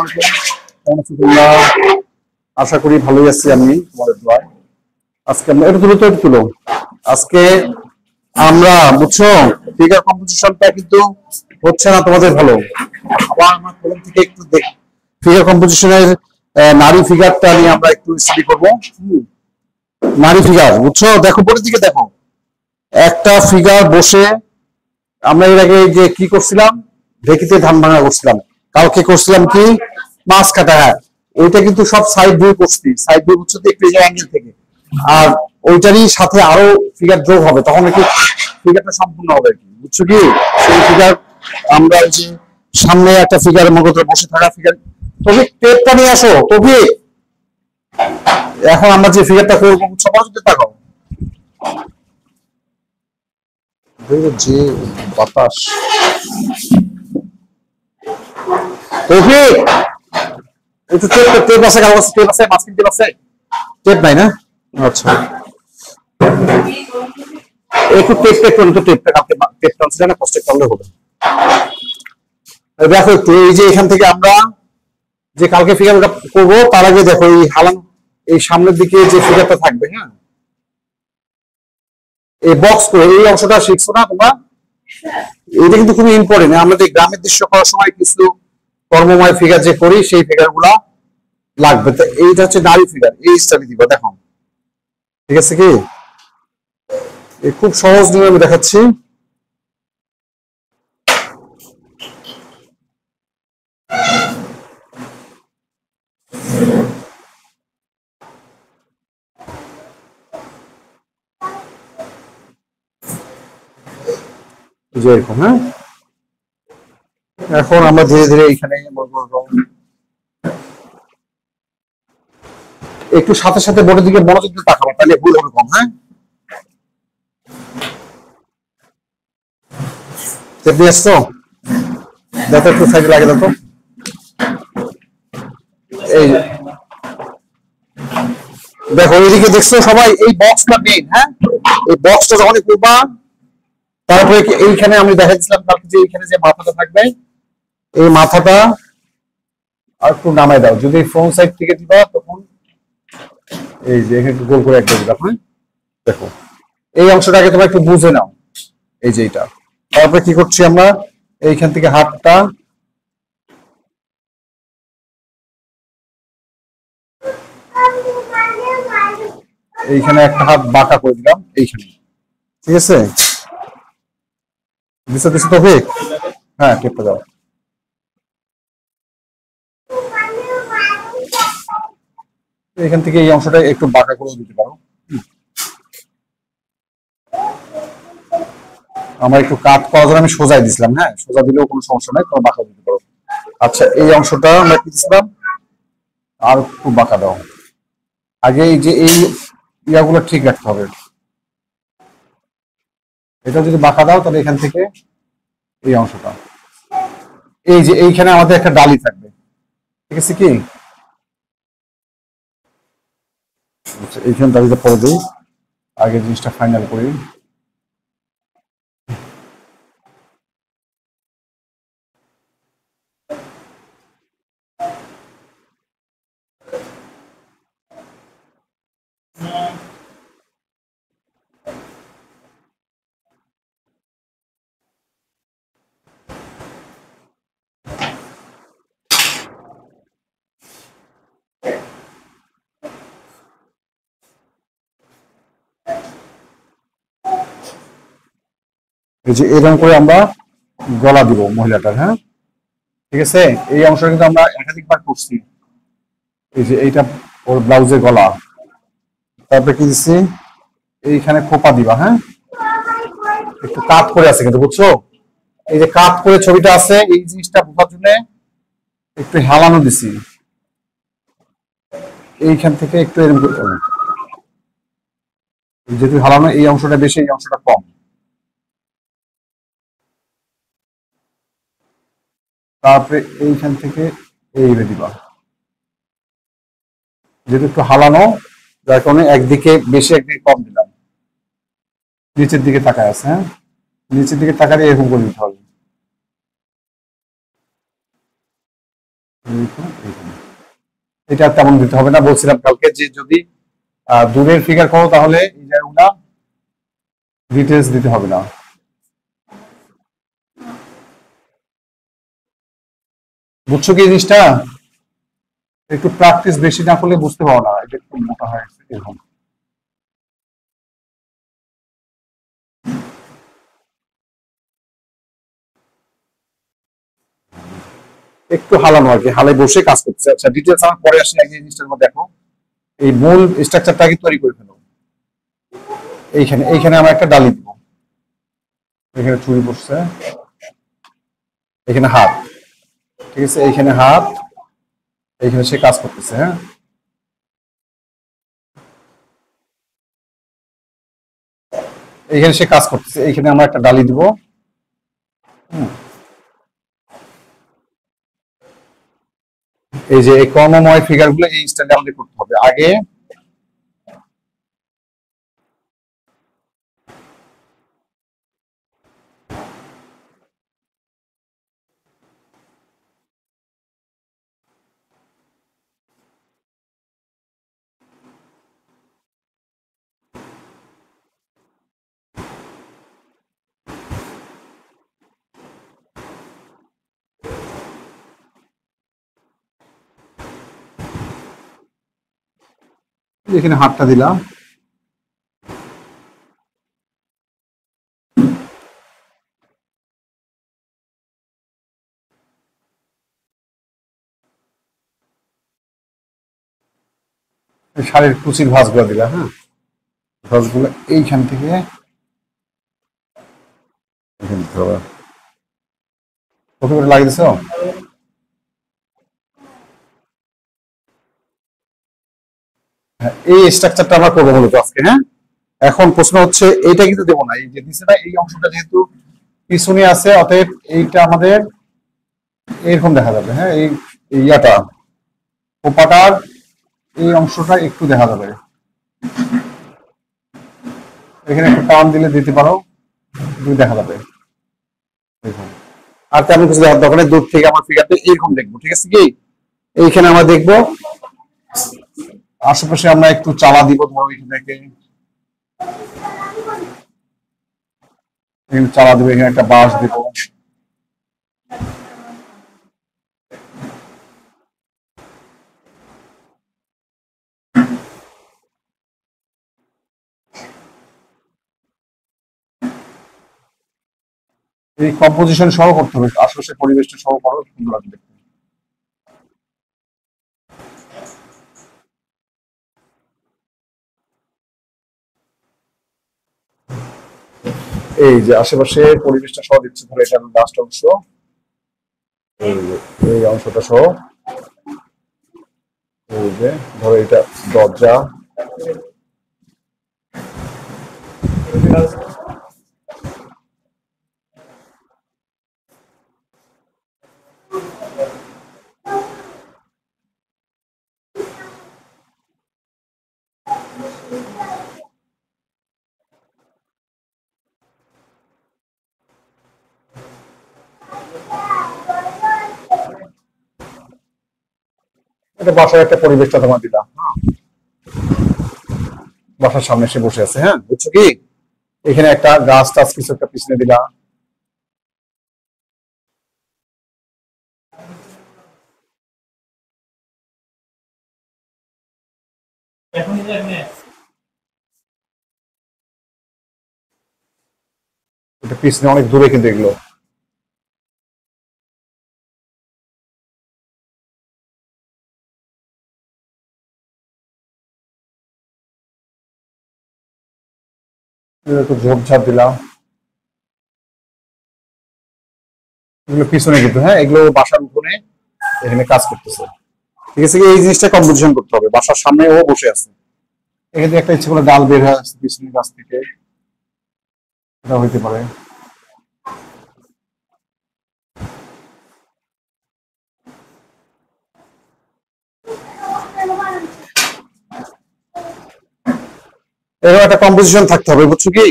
আলাইকুম। তোমরা আশা করি ভালোই আছি আমি তোমাদের দোয়ায়। আজকে আমরা এটা তুলো আজকে আমরা বুঝছো ফিগার কম্পোজিশনটা কিন্তু হচ্ছে না তোমাদের ভালো। আবার আমার কলম থেকে একটু ফিগার কম্পোজিশনের নারী ফিগারটা নিয়ে আমরা একটু স্টাডি করবো। নারী ফিগার বুঝছো, দেখো পরের দিকে দেখো, একটা ফিগার বসে আমরা এর আগে যে কি করছিলাম, ঢেকিতে ধান ভাঙা করছিলাম, কালকে করছিলাম কি মাছ কাটা। হ্যাঁ, ওইটা কিন্তু সব সাইড ভিউ করছি, সাইড ভিউ বুঝছো তো, একটু অ্যাঙ্গেল থেকে। আর ওইটারই সাথে আরো ফিগার যোগ হবে, তখন একটু ফিগারটা সম্পূর্ণ হবে আর কি, বুঝছো কি। সেই ফিগার আমরা ওই যে সামনে একটা ফিগারের মতো বসে থাকা ফিগার, তবে টেপটা নিয়ে আসো তবে। এখন আমরা যে ফিগারটা করবো বুঝছো, মনোযোগ তাকাও। যে বাতাস একটু টেপ আছে, কাগজ টেপ আছে, মাঝখানে টেপ আছে, টেপ নাই না? আচ্ছা, একটু টেপটা কালকে টেপ টানছে না, কষ্ট টানলে হবে। দেখো একটু এই যে এখান থেকে আমরা যে কালকে ফিগারটা করবো তার আগে দেখো এই হালান, এই সামনের দিকে যে ফিগারটা থাকবে, হ্যাঁ, এই বক্স করে এই অংশটা শিখছো না তোমরা? এটা কিন্তু খুবই ইম্পর্টেন্ট। আমরা যে গ্রামের দৃশ্য করার সময় কিছু কর্মময় ফিগার যে করি, সেই ফিগার গুলা লাগবে। তো এইটা হচ্ছে নারী ফিগার, এই স্টাডি দিব দেখো, ঠিক আছে কি? খুব সহজ নিয়মে আমি দেখাচ্ছি। যে এরকম, হ্যাঁ, এখন আমরা ধীরে ধীরে এইখানে একটু সাথে সাথে বোর্ডের দিকে মনোযোগ দিয়ে তাকাবো, তাহলে ভুল হবে কম। হ্যাঁ, টেপ নিয়ে আসছো, দেখো একটু সাইডে লাগে দেখো। এই দেখো এইদিকে দেখছো সবাই, এই বক্সটা মেইন। হ্যাঁ, এই বক্সটা যখনই করবা, তারপরে এইখানে আমি দেখাচ্ছিলাম কালকে যে এইখানে যে মাথাটা থাকবে, এই মাথাটা আর একটু নামাই দাও। যদি ফ্রন্ট সাইড থেকে দিবা তখন এই যে এখানে একটু গোল করে একটা দিবা। হ্যাঁ, দেখো এই অংশটাকে তোমরা একটু বুঝে নাও, এই যে এটা। তারপরে কি করছি আমরা, এইখান থেকে হাতটা এইখানে একটা হাত বাঁকা করে দিলাম এইখানে, ঠিক আছে? দিছো দিছো তো ঠিক? হ্যাঁ, টেপটা দাও। এখান থেকে এই অংশটা একটু বাঁকা করে দিতে পারো। আমার একটু কাট করার জন্য আমি সোজাই দিছিলাম। হ্যাঁ, সোজা দিলেও কোনো সমস্যা নাই, তোমার বাঁকা দিতে পারো। আচ্ছা, এই অংশটা আমরা কি দিছিলাম, আর একটু বাঁকা দাও। আগে এই যে এই ইয়াগুলো ঠিক রাখতে হবে। এটা যদি বাঁকা দাও তাহলে এখান থেকে এই অংশটা, এই যে এইখানে আমাদের একটা ডালি থাকবে, ঠিক আছে কি? এইখানে ডালিটা পরে দিই, আগে জিনিসটা ফাইনাল করি। এই যে এরকম করে আমরা গলা দিব মহিলাটার। হ্যাঁ, ঠিক আছে, এই অংশটা কিন্তু আমরা একাধিকবার করছি। এই যে এইটা ওর ব্লাউজের গলা। তারপরে কি দিচ্ছি, এইখানে খোপা দিবা। হ্যাঁ, একটু কাট করে আছে কিন্তু, বুঝছো? এই যে কাট করে ছবিটা আছে, এই জিনিসটা বোঝার জন্য একটু হেলানো দিছি, এইখান থেকে একটু এরকম যেহেতু হেলানো, এই অংশটা বেশি, এই অংশটা কম। তারপরে এইখান থেকে এইভাবে দিবা, যেহেতু একটু হালানো, যার কারণে একদিকে বেশি একদিকে কম দিলাম। নিচের দিকে তাকায় আছে। হ্যাঁ, নিচের দিকে তাকালে এরকম করে দিতে হবে। এটা তেমন দিতে হবে না, বলছিলাম কালকে যে যদি দূরের ফিগার করো তাহলে এই জায়গাগুলা ডিটেলস দিতে হবে না। বুঝছো কি জিনিসটা? একটু প্র্যাকটিস বেশি না করলে বুঝতে পারো না, এটা একটু মোটা হয়ে গেছে এরকম। একটু হালানো আর কি, হালে বসে কাজ করছে। আচ্ছা ডিটেলস আমার পরে আসে, আগে এই জিনিসটার মধ্যে দেখো এই মূল স্ট্রাকচারটা আগে তৈরি করে ফেলো। এইখানে এইখানে আমরা একটা ডালি দিব, এখানে চুড়ি পড়ছে, এখানে হাত, ঠিক আছে, এইখানে হাত, এইখানে সে কাজ করতেছে। হ্যাঁ, এইখানে সে কাজ করতেছে, এইখানে আমরা একটা ডালি দিব। এই যে এই কর্মময় ফিগার গুলো এই স্টাইলে আমাদের করতে হবে আগে। এখানে হাতটা দিলাম, শাড়ির কুচির ভাঁজগুলো দিলাম। হ্যাঁ, ভাঁজগুলো এইখান থেকে এখানে দিতে হবে। ওকে করে লাগিয়ে দিছো। হ্যাঁ, এই স্ট্রাকচারটা আমরা করবো মূলত আজকে। হ্যাঁ, এখন প্রশ্ন হচ্ছে এইটা কিন্তু দেবো না, এই যে দিছে না এই অংশটা যেহেতু পিছনে আছে, অতএব এইটা আমাদের এরকম দেখা যাবে। হ্যাঁ, এই ইয়াটা কোপাটার এই অংশটা একটু দেখা যাবে, এখানে একটু টান দিলে দিতে পারো, দেখা যাবে। দেখুন, আর তেমন কিছু দেখার দরকার নেই, দূর থেকে আমার ফিগারটা এইরকম দেখবো। ঠিক আছে কি, এইখানে আমরা দেখবো আশেপাশে আমরা একটু চালা দিব, ধরো এখান থেকে এখানে চালা দিব, এখানে একটা বাঁশ দিব। এই কম্পোজিশন সহ করতে হবে, আশেপাশে পরিবেশটা সহ করো, সুন্দর লাগবে দেখতে। এই যে আশেপাশে পরিবেশটা সহ দিচ্ছে, ধরো এটা লাস্ট অংশ, এই অংশটা সহ, এই যে ধরো এটা দরজা, এটা বাসার একটা পরিবেশটা তোমার দিলাম। হ্যাঁ, বাসার সামনে এসে বসে আছে। হ্যাঁ, বুঝছো কি, এখানে একটা গাছ টাছ কিছু একটা পিছনে দিলা। এটা পিছনে অনেক দূরে কিন্তু এগুলো। একটু ঝোপঝাপ দিলাম, এগুলো পিছনে কিন্তু। হ্যাঁ, এগুলো বাসার উপরে এখানে কাজ করতেছে। ঠিক আছে কি, এই জিনিসটা কম্পোজিশন করতে হবে, বাসার সামনে ও বসে আছে, এখানে একটা ইচ্ছে করে ডাল বের হয়ে আসছে পিছনের গাছ থেকে, এটা হইতে পারে। এরকম একটা কম্পোজিশন থাকতে হবে, বুঝছো কি।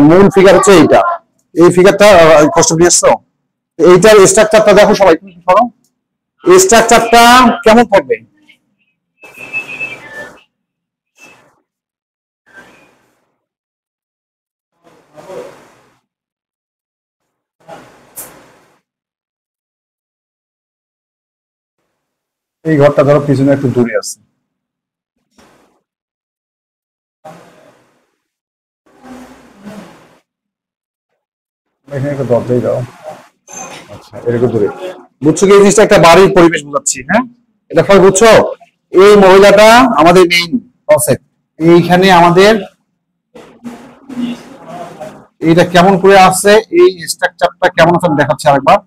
মূল ফিগার হচ্ছে এইটা, এই ফিগারটা কষ্ট নিয়ে আসছো, এইটার স্ট্রাকচারটা দেখো সবাই, তুমি সরো, এই স্ট্রাকচারটা কেমন পড়বে? এই ঘরটা ধরো পিছনে একটু দূরে আছে, এখানে একটা দরজাই দাও। আচ্ছা, এরকম দূরে। বুঝছো কি, এই জিনিসটা একটা বাড়ির পরিবেশ বোঝাচ্ছি, হ্যাঁ? এটা ফলে বুঝছো, এই মহিলাটা আমাদের মেইন কনসেপ্ট। এইখানে আমাদের এইটা কেমন করে আছে, এই স্ট্রাকচারটা কেমন আছে দেখাচ্ছি আরেকবার।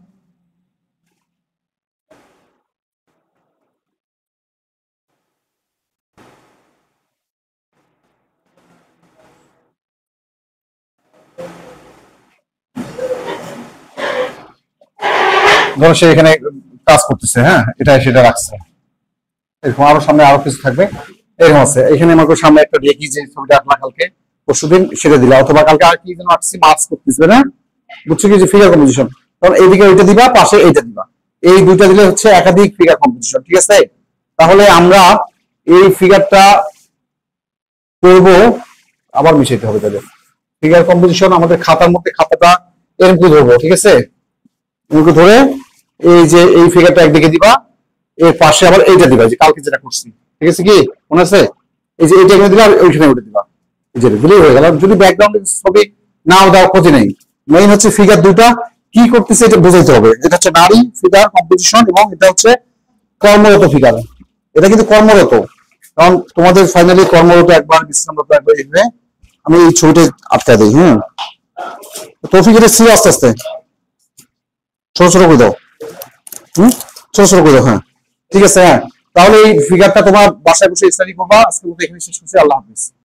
ধরো সে এখানে কাজ করতেছে, হ্যাঁ, এটা সেটা রাখছে, এরকম আরো সামনে আরো কিছু থাকবে, এরকম আছে। এখানে আমাকে সামনে একটা রেখি যে ছবিটা আঁকলা কালকে পরশুদিন, সেটা দিলা, অথবা কালকে আর কি যেন আঁকছি, মাছ করতেছে না, বুঝছো কি, যে ফিগার কম্পোজিশন। তখন এইদিকে ওইটা দিবা, পাশে এইটা দিবা, এই দুইটা দিলে হচ্ছে একাধিক ফিগার কম্পোজিশন, ঠিক আছে? তাহলে আমরা এই ফিগারটা করব, আবার মিশাইতে হবে তাদের ফিগার কম্পোজিশন আমাদের খাতার মধ্যে, খাতাটা এরকম ধরবো, ঠিক আছে? এরকম ধরে এই যে এই ফিগারটা একদিকে দিবা, এর পাশে আবার এইটা দিবা, যে কালকে যেটা করছি, ঠিক আছে কি, মনে আছে? এই যে এইটা এখানে দিবা, ওইখানে উঠে দিবা, এই যে দিলেই হয়ে গেল। যদি ব্যাকগ্রাউন্ডে ছবি নাও দাও, ক্ষতি নেই। মেইন হচ্ছে ফিগার দুটা কি করতেছে এটা বোঝাইতে হবে। এটা হচ্ছে নারী ফিগার কম্পোজিশন, এবং এটা হচ্ছে কর্মরত ফিগার। এটা কিন্তু কর্মরত, কারণ তোমাদের ফাইনালি কর্মরত একবার, বিশ্রামরত একবার, এখানে আমি এই ছবিটা আটকা দিই। হ্যাঁ, তৌফিক এটা ছিল আস্তে আস্তে ছোট ছোট করে দাও। হুম, ছোট ছোট করে দাও, হ্যাঁ, ঠিক আছে। হ্যাঁ, তাহলে এই ফিগারটা তোমার বাসায় বসে স্টাডি করবা। আজকের মতো এখানে শেষ করছি, আল্লাহ হাফিজ।